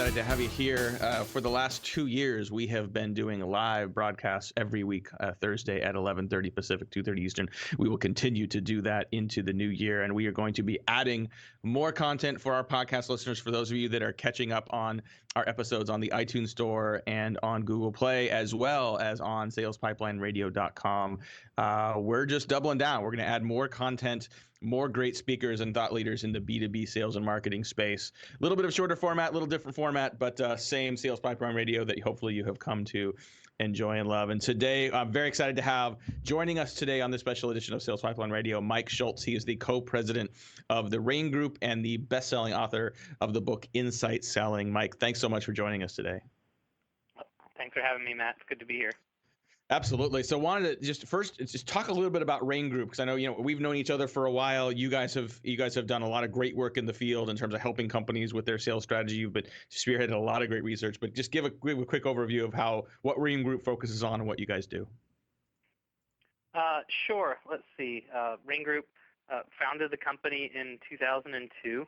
excited to have you here. For the last 2 years, we have been doing live broadcasts every week, Thursday at 11:30 Pacific, 2:30 Eastern. We will continue to do that into the new year, and we are going to be adding more content for our podcast listeners. For those of you that are catching up on our episodes on the iTunes Store and on Google Play, as well as on SalesPipelineRadio.com, we're just doubling down. We're going to add more content, more great speakers and thought leaders in the B2B sales and marketing space. A little bit of shorter format, a little different format, but same Sales Pipeline Radio that hopefully you have come to enjoy and love. And today, I'm very excited to have joining us today on this special edition of Sales Pipeline Radio, Mike Schultz. He is the co-president of the Rain Group and the best-selling author of the book Insight Selling. Mike, thanks so much for joining us today. Thanks for having me, Matt. It's good to be here. Absolutely. So wanted to just talk a little bit about Rain Group, because I know we've known each other for a while. You guys have done a lot of great work in the field in terms of helping companies with their sales strategy. You've been spearheaded a lot of great research, but just give a quick overview of what Rain Group focuses on and what you guys do. Sure. Let's see. Rain Group founded the company in 2002.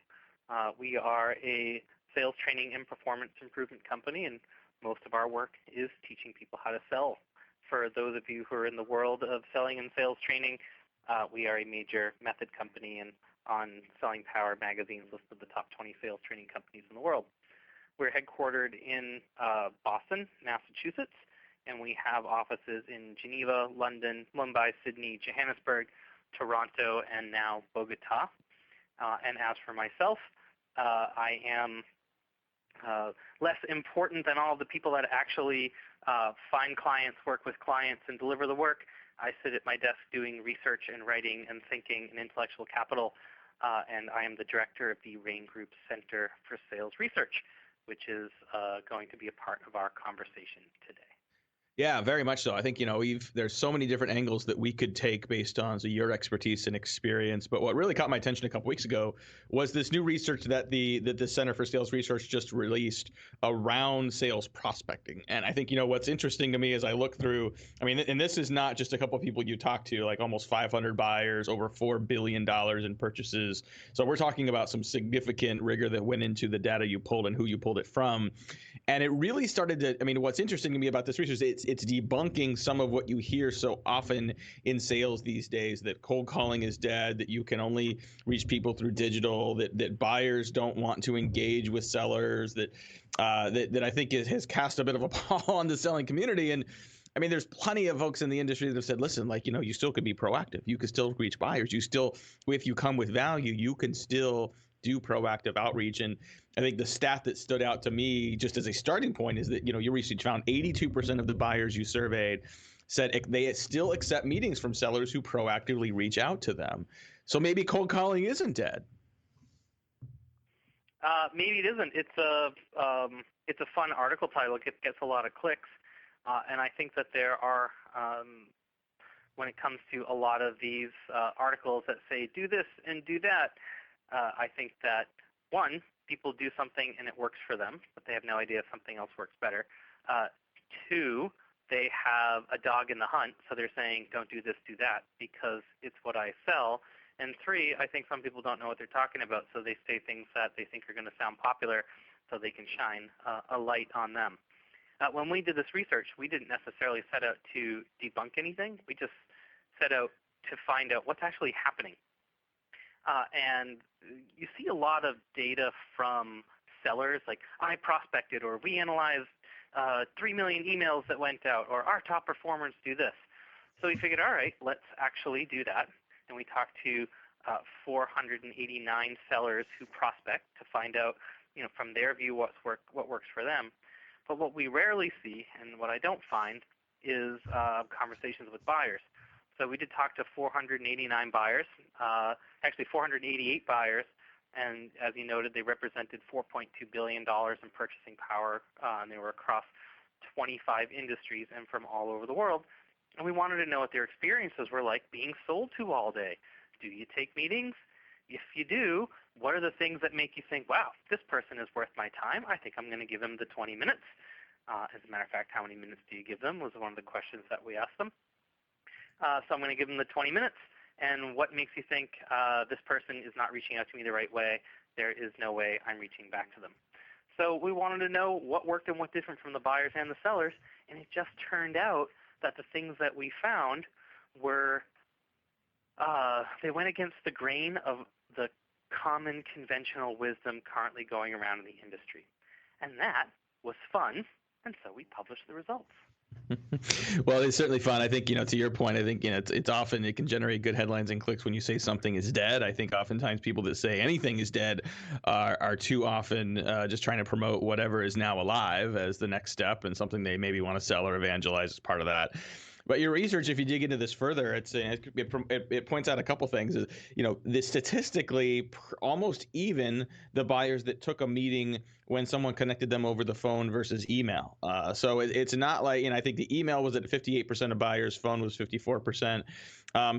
We are a sales training and performance improvement company, and most of our work is teaching people how to sell. For those of you who are in the world of selling and sales training, we are a major method company and on Selling Power magazine's list of the top 20 sales training companies in the world. We're headquartered in Boston, Massachusetts, and we have offices in Geneva, London, Mumbai, Sydney, Johannesburg, Toronto, and now Bogota. And as for myself, I am less important than all the people that actually find clients, work with clients, and deliver the work. I sit at my desk doing research and writing and thinking and intellectual capital, and I am the director of the Rain Group Center for Sales Research, which is going to be a part of our conversation today. Yeah, very much so. I think, there's so many different angles that we could take based on your expertise and experience. But what really caught my attention a couple weeks ago was this new research that the Center for Sales Research just released around sales prospecting. And I think, what's interesting to me as I look through, and this is not just a couple of people you talk to, like almost 500 buyers, over $4 billion in purchases. So we're talking about some significant rigor that went into the data you pulled and who you pulled it from. And it really started to, what's interesting to me about this research is it's debunking some of what you hear so often in sales these days, that cold calling is dead, that you can only reach people through digital, that buyers don't want to engage with sellers, that I think has cast a bit of a pall on the selling community. And there's plenty of folks in the industry that have said, listen, you still could be proactive. You could still reach buyers. If you come with value, you can still do proactive outreach. And I think the stat that stood out to me just as a starting point is that, your research found 82% of the buyers you surveyed said they still accept meetings from sellers who proactively reach out to them. So maybe cold calling isn't dead. Maybe it isn't. It's a fun article title. It gets a lot of clicks. And I think that there are, when it comes to a lot of these articles that say do this and do that, I think that, one, people do something and it works for them, but they have no idea if something else works better. Two, they have a dog in the hunt, so they're saying don't do this, do that, because it's what I sell. And three, I think some people don't know what they're talking about, so they say things that they think are going to sound popular so they can shine a light on them. When we did this research, we didn't necessarily set out to debunk anything. We just set out to find out what's actually happening. And you see a lot of data from sellers, like I prospected, or we analyzed 3 million emails that went out, or our top performers do this. So we figured, all right, let's actually do that. And we talked to 489 sellers who prospect to find out, from their view what works for them. But what we rarely see, and what I don't find, is conversations with buyers. So we did talk to 489 buyers, actually 488 buyers, and as you noted, they represented $4.2 billion in purchasing power, and they were across 25 industries and from all over the world. And we wanted to know what their experiences were like being sold to all day. Do you take meetings? If you do, what are the things that make you think, wow, this person is worth my time? I think I'm going to give them the 20 minutes. As a matter of fact, how many minutes do you give them was one of the questions that we asked them. So I'm going to give them the 20 minutes. And what makes you think this person is not reaching out to me the right way? There is no way I'm reaching back to them. So we wanted to know what worked and what different from the buyers and the sellers, and it just turned out that the things that we found were they went against the grain of the common conventional wisdom currently going around in the industry. And that was fun, and so we published the results. Well, it's certainly fun. I think, to your point, I think, it's often it can generate good headlines and clicks when you say something is dead. I think oftentimes people that say anything is dead are too often just trying to promote whatever is now alive as the next step and something they maybe want to sell or evangelize as part of that. But your research, if you dig into this further, it points out a couple things. This statistically, almost even the buyers that took a meeting when someone connected them over the phone versus email. So it's not like, I think the email was at 58% of buyers, phone was 54%.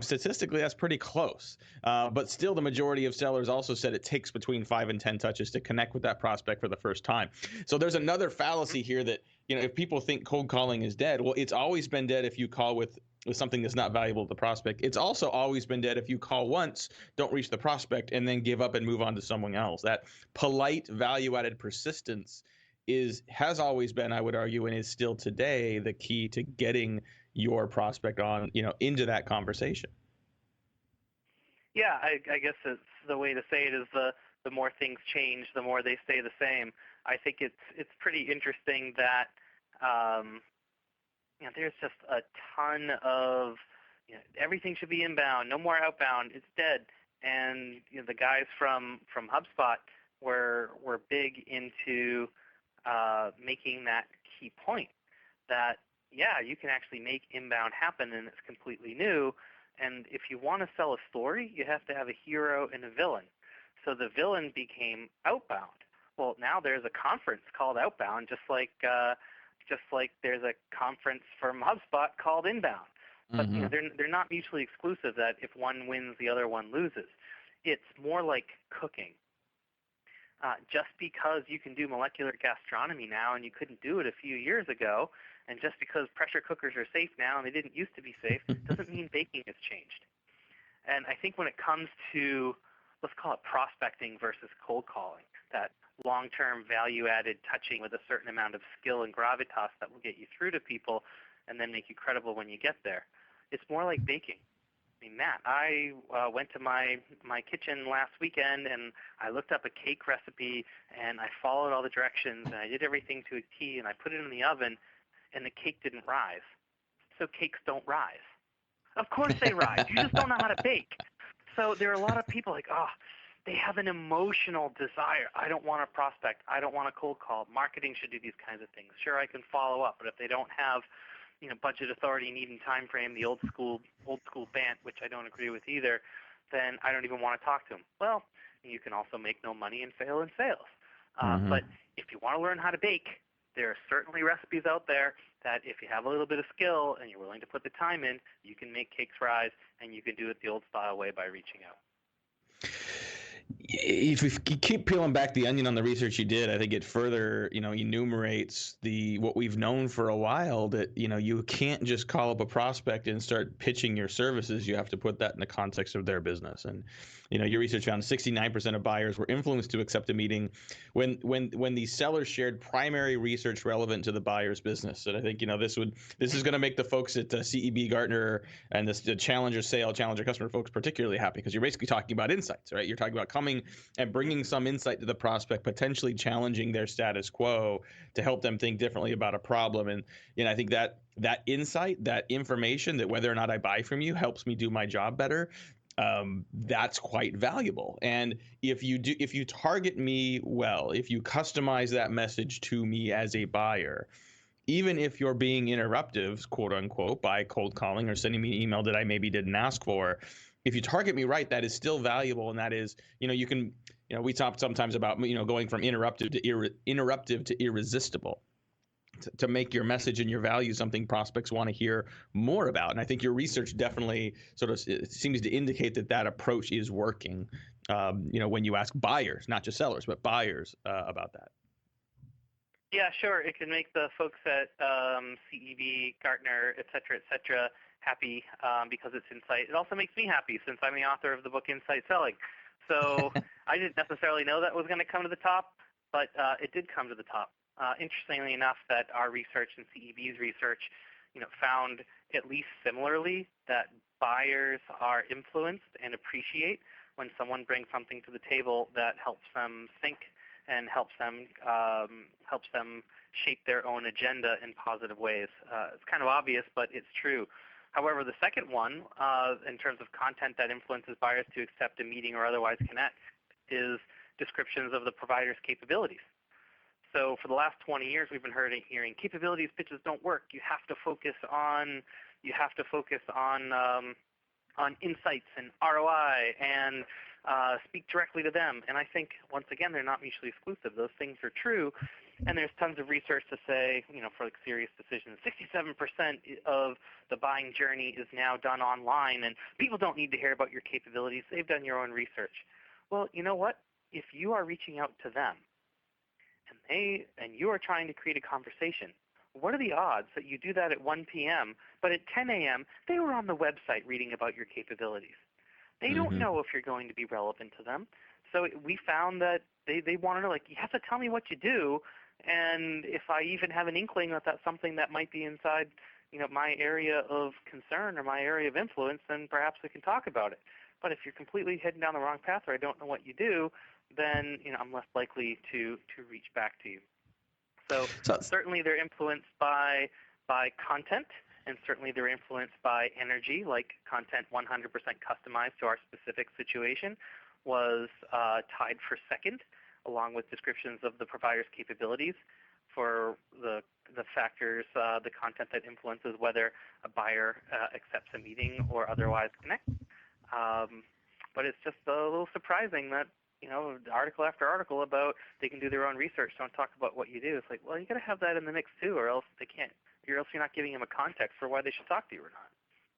Statistically, that's pretty close. But still, the majority of sellers also said it takes between 5 and 10 touches to connect with that prospect for the first time. So there's another fallacy here that, if people think cold calling is dead, well, it's always been dead if you call with something that's not valuable to the prospect. It's also always been dead if you call once, don't reach the prospect, and then give up and move on to someone else. That polite, value-added persistence has always been, I would argue, and is still today, the key to getting your prospect on, into that conversation. Yeah, I guess it's the way to say it is the more things change, the more they stay the same. I think it's pretty interesting that there's just a ton of everything should be inbound, no more outbound, it's dead. And the guys from HubSpot were big into making that key point that you can actually make inbound happen, and it's completely new. And if you want to sell a story, you have to have a hero and a villain. So the villain became outbound. Well, now there's a conference called Outbound, just like there's a conference from HubSpot called Inbound. But they're not mutually exclusive. That if one wins, the other one loses. It's more like cooking. Just because you can do molecular gastronomy now and you couldn't do it a few years ago, and just because pressure cookers are safe now and they didn't used to be safe, doesn't mean baking has changed. And I think when it comes to, let's call it prospecting versus cold calling, that long-term value-added touching with a certain amount of skill and gravitas that will get you through to people and then make you credible when you get there. It's more like baking. I mean, Matt, I went to my kitchen last weekend and I looked up a cake recipe and I followed all the directions and I did everything to a T and I put it in the oven and the cake didn't rise. So cakes don't rise. Of course they rise. You just don't know how to bake. So there are a lot of people like, they have an emotional desire. I don't want to prospect. I don't want to cold call. Marketing should do these kinds of things. Sure, I can follow up, but if they don't have, budget authority, need, and time frame, the old school BANT, which I don't agree with either, then I don't even want to talk to them. Well, you can also make no money and fail in sales. But if you want to learn how to bake, there are certainly recipes out there that if you have a little bit of skill and you're willing to put the time in, you can make cakes rise, and you can do it the old style way by reaching out. If we keep peeling back the onion on the research you did, I think it further, enumerates what we've known for a while, that, you can't just call up a prospect and start pitching your services. You have to put that in the context of their business. And, your research found 69% of buyers were influenced to accept a meeting when the sellers shared primary research relevant to the buyer's business. And I think, this is going to make the folks at CEB, Gartner, and the Challenger customer folks particularly happy, because you're basically talking about insights, right? You're talking about coming and bringing some insight to the prospect, potentially challenging their status quo to help them think differently about a problem. And I think that insight, that information, that whether or not I buy from you helps me do my job better, that's quite valuable. And if you target me well, if you customize that message to me as a buyer, even if you're being interruptive, quote unquote, by cold calling or sending me an email that I maybe didn't ask for, if you target me right, that is still valuable. And that is, you can, we talk sometimes about, going from interruptive to irresistible, to make your message and your value something prospects want to hear more about. And I think your research definitely sort of seems to indicate that approach is working, when you ask buyers, not just sellers, but buyers about that. Yeah, sure. It can make the folks at CEB, Gartner, et cetera, happy because it's insight. It also makes me happy since I'm the author of the book Insight Selling. So I didn't necessarily know that was going to come to the top, but it did come to the top. Interestingly enough, that our research and CEB's research, found at least similarly that buyers are influenced and appreciate when someone brings something to the table that helps them think and helps them shape their own agenda in positive ways. It's kind of obvious, but it's true. However, the second one, in terms of content that influences buyers to accept a meeting or otherwise connect, is descriptions of the provider's capabilities. So for the last 20 years, we've been hearing capabilities pitches don't work. You have to focus on insights and ROI and speak directly to them. And I think, once again, they're not mutually exclusive. Those things are true. And there's tons of research to say, for like serious decisions, 67% of the buying journey is now done online, and people don't need to hear about your capabilities. They've done your own research. Well, you know what? If you are reaching out to them and you are trying to create a conversation, what are the odds that you do that at 1 p.m., but at 10 a.m., they were on the website reading about your capabilities? They don't know if you're going to be relevant to them. So we found that they want to know, you have to tell me what you do, and if I even have an inkling that that's something that might be inside, my area of concern or my area of influence, then perhaps we can talk about it. But if you're completely heading down the wrong path or I don't know what you do, then I'm less likely to reach back to you. So certainly they're influenced by content, and certainly they're influenced by energy, like content 100% customized to our specific situation was tied for second, along with descriptions of the provider's capabilities for the factors, the content that influences whether a buyer accepts a meeting or otherwise connects. But it's just a little surprising that article after article about they can do their own research, don't talk about what you do. It's like, well, you got to have that in the mix too, or else they can't. Or else you're not giving them a context for why they should talk to you or not.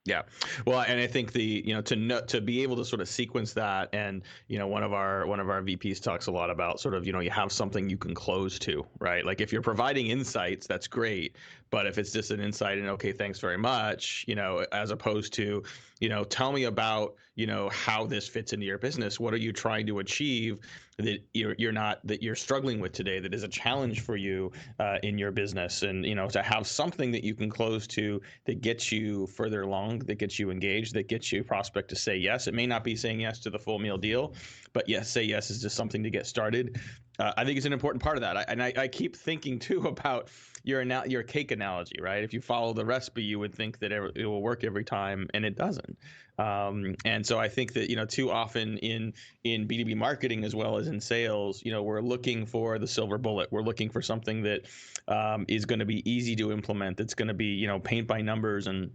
Yeah, well, and I think to be able to sort of sequence that, and one of our VPs talks a lot about sort of you have something you can close to, right? Like if you're providing insights, that's great, but if it's just an insight and okay, thanks very much, as opposed to tell me about how this fits into your business. What are you trying to achieve that you're struggling with today, that is a challenge for you in your business, and to have something that you can close to that gets you further along, that gets you engaged, that gets you prospect to say yes. It may not be saying yes to the full meal deal, but yes, say yes is just something to get started. I think it's an important part of that. I keep thinking too about your cake analogy, right? If you follow the recipe, you would think that it will work every time, and it doesn't. And so I think that too often in B2B marketing as well as in sales, we're looking for the silver bullet. We're looking for something that is going to be easy to implement. That's going to be paint by numbers. And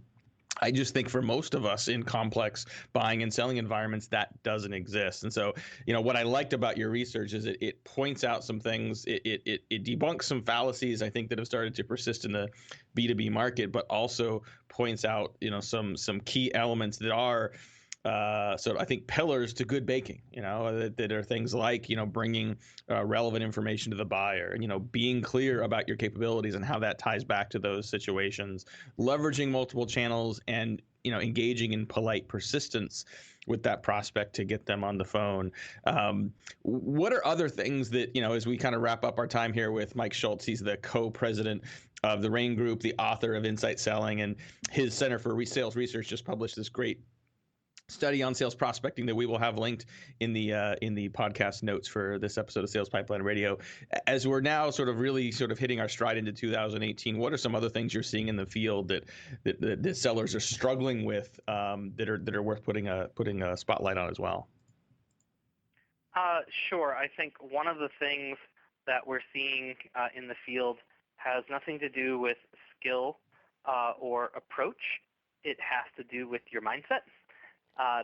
I just think for most of us in complex buying and selling environments, that doesn't exist. And so, what I liked about your research is it points out some things. It debunks some fallacies, I think, that have started to persist in the B2B market, but also points out, some key elements that are sort of, I think, pillars to good baking, that are things like, bringing relevant information to the buyer, and, being clear about your capabilities and how that ties back to those situations, leveraging multiple channels, and, engaging in polite persistence with that prospect to get them on the phone. What are other things that, as we kind of wrap up our time here with Mike Schultz, he's the co-president of the Rain Group, the author of Insight Selling, and his Center for Sales Research just published this great study on sales prospecting that we will have linked in the podcast notes for this episode of Sales Pipeline Radio. As we're now sort of hitting our stride into 2018, what are some other things you're seeing in the field that sellers are struggling with, that are worth putting a spotlight on as well? Sure. I think one of the things that we're seeing in the field has nothing to do with skill or approach. It has to do with your mindset.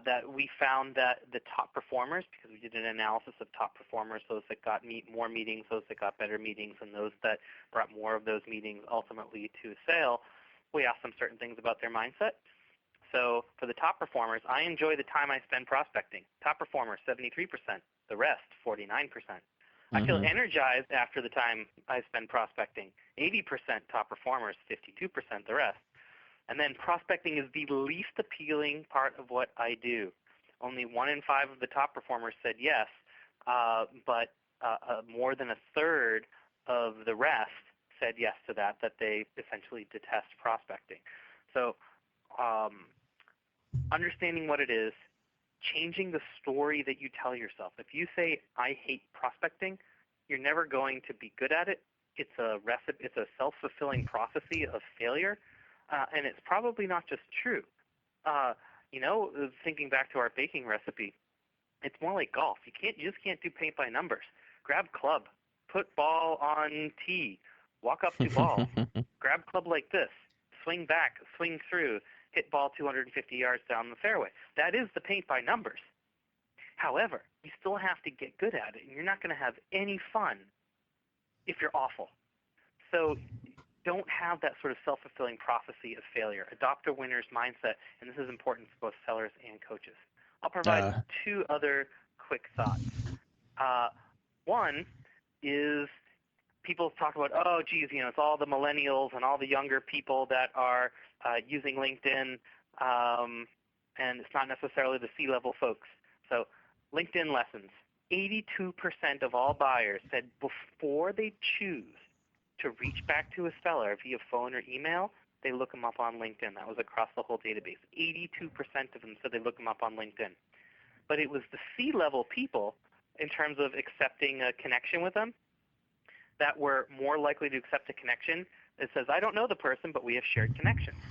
That we found that the top performers, because we did an analysis of top performers, those that got more meetings, those that got better meetings, and those that brought more of those meetings ultimately to a sale, we asked them certain things about their mindset. So for the top performers, I enjoy the time I spend prospecting. Top performers, 73%. The rest, 49%. I feel energized after the time I spend prospecting. 80% top performers, 52% the rest. And then prospecting is the least appealing part of what I do. Only 1 in 5 of the top performers said yes, but more than a third of the rest said yes to that they essentially detest prospecting. So understanding what it is, changing the story that you tell yourself. If you say, I hate prospecting, you're never going to be good at it. It's a self-fulfilling prophecy of failure, and it's probably not just true. Thinking back to our baking recipe, it's more like golf. You just can't do paint by numbers. Grab club, put ball on tee, walk up to ball, grab club like this, swing back, swing through, hit ball 250 yards down the fairway. That is the paint by numbers. However, you still have to get good at it, and you're not going to have any fun if you're awful. So don't have that sort of self-fulfilling prophecy of failure. Adopt a winner's mindset, and this is important for both sellers and coaches. I'll provide two other quick thoughts. One is people talk about, oh, geez, it's all the millennials and all the younger people that are using LinkedIn, and it's not necessarily the C-level folks. So LinkedIn lessons. 82% of all buyers said before they choose to reach back to a seller via phone or email, they look them up on LinkedIn. That was across the whole database. 82% of them said they look them up on LinkedIn. But it was the C-level people, in terms of accepting a connection with them, that were more likely to accept a connection. It says, I don't know the person, but we have shared connections.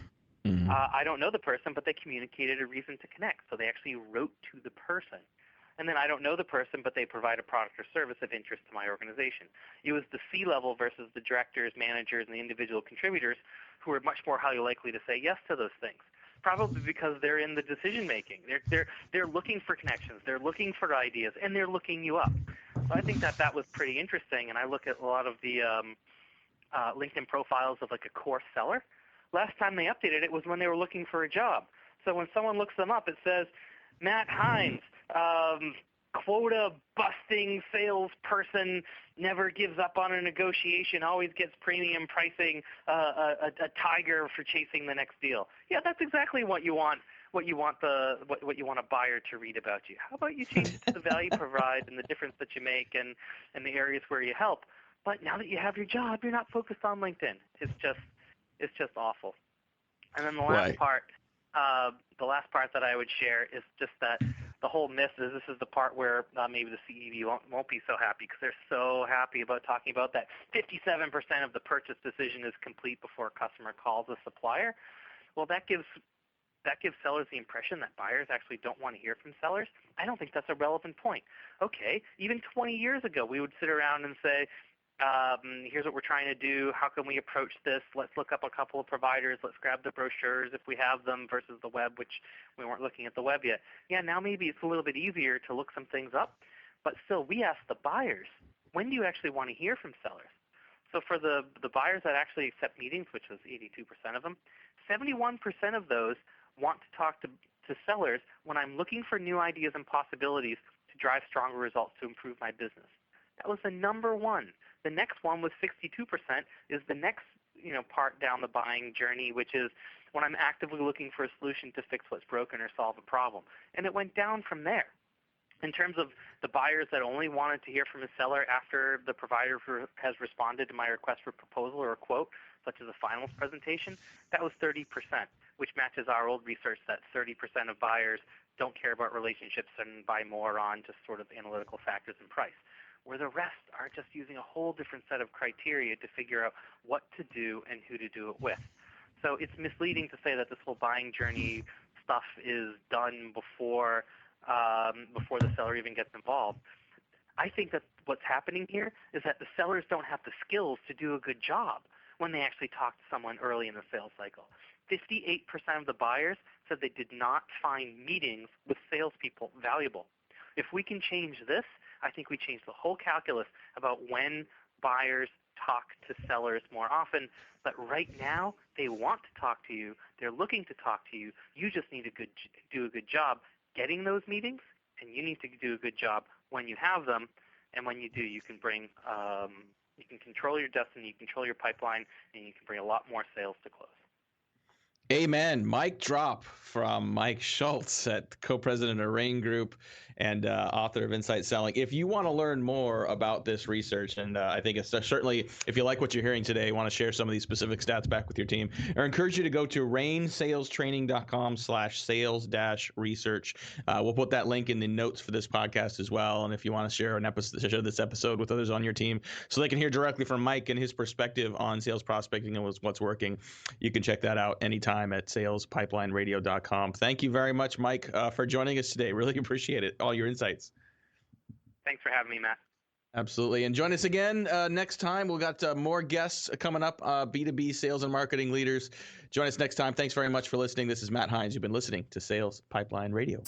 Mm-hmm. I don't know the person, but they communicated a reason to connect. So they actually wrote to the person. And then I don't know the person, but they provide a product or service of interest to my organization. It was the C-level versus the directors, managers, and the individual contributors who are much more highly likely to say yes to those things, probably because they're in the decision-making. They're looking for connections. They're looking for ideas, and they're looking you up. So I think that was pretty interesting, and I look at a lot of the LinkedIn profiles of like a core seller. Last time they updated it was when they were looking for a job. So when someone looks them up, it says, Matt Hines, quota-busting salesperson, never gives up on a negotiation, always gets premium pricing, a tiger for chasing the next deal. Yeah, that's exactly what you want. What you want a buyer to read about you. How about you change it to the value you provide and the difference that you make and the areas where you help? But now that you have your job, you're not focused on LinkedIn. It's just awful. And then the last part that I would share is just that the whole myth is this is the part where maybe the CEV won't be so happy because they're so happy about talking about that 57% of the purchase decision is complete before a customer calls a supplier. Well, that gives sellers the impression that buyers actually don't want to hear from sellers. I don't think that's a relevant point. Okay, even 20 years ago, we would sit around and say, here's what we're trying to do. How can we approach this? Let's look up a couple of providers. Let's grab the brochures if we have them versus the web, which we weren't looking at the web yet. Yeah, now maybe it's a little bit easier to look some things up, but still we ask the buyers, when do you actually want to hear from sellers? So for the buyers that actually accept meetings, which was 82% of them, 71% of those want to talk to sellers when I'm looking for new ideas and possibilities to drive stronger results to improve my business. That was the number one. The next one was 62% is the next part down the buying journey, which is when I'm actively looking for a solution to fix what's broken or solve a problem. And it went down from there. In terms of the buyers that only wanted to hear from a seller after the provider has responded to my request for proposal or a quote, such as a finals presentation, that was 30%, which matches our old research that 30% of buyers don't care about relationships and buy more on just sort of analytical factors and price, where the rest are just using a whole different set of criteria to figure out what to do and who to do it with. So it's misleading to say that this whole buying journey stuff is done before the seller even gets involved. I think that what's happening here is that the sellers don't have the skills to do a good job when they actually talk to someone early in the sales cycle. 58% of the buyers said they did not find meetings with salespeople valuable. If we can change this, I think we change the whole calculus about when buyers talk to sellers more often. But right now, they want to talk to you. They're looking to talk to you. You just need to do a good job getting those meetings, and you need to do a good job when you have them. And when you do, you can bring, you can control your destiny, you can control your pipeline, and you can bring a lot more sales to close. Amen. Mic drop from Mike Schultz at co-president of Rain Group and author of Insight Selling. If you want to learn more about this research, and I think it's certainly, if you like what you're hearing today, want to share some of these specific stats back with your team, I encourage you to go to rainsalestraining.com/sales-research. We'll put that link in the notes for this podcast as well. And if you want to share this episode with others on your team so they can hear directly from Mike and his perspective on sales prospecting and what's working, you can check that out anytime at salespipelineradio.com. Thank you very much, Mike, for joining us today. Really appreciate it, all your insights. Thanks for having me, Matt. Absolutely. And join us again next time. We've got more guests coming up, B2B sales and marketing leaders. Join us next time. Thanks very much for listening. This is Matt Hines. You've been listening to Sales Pipeline Radio.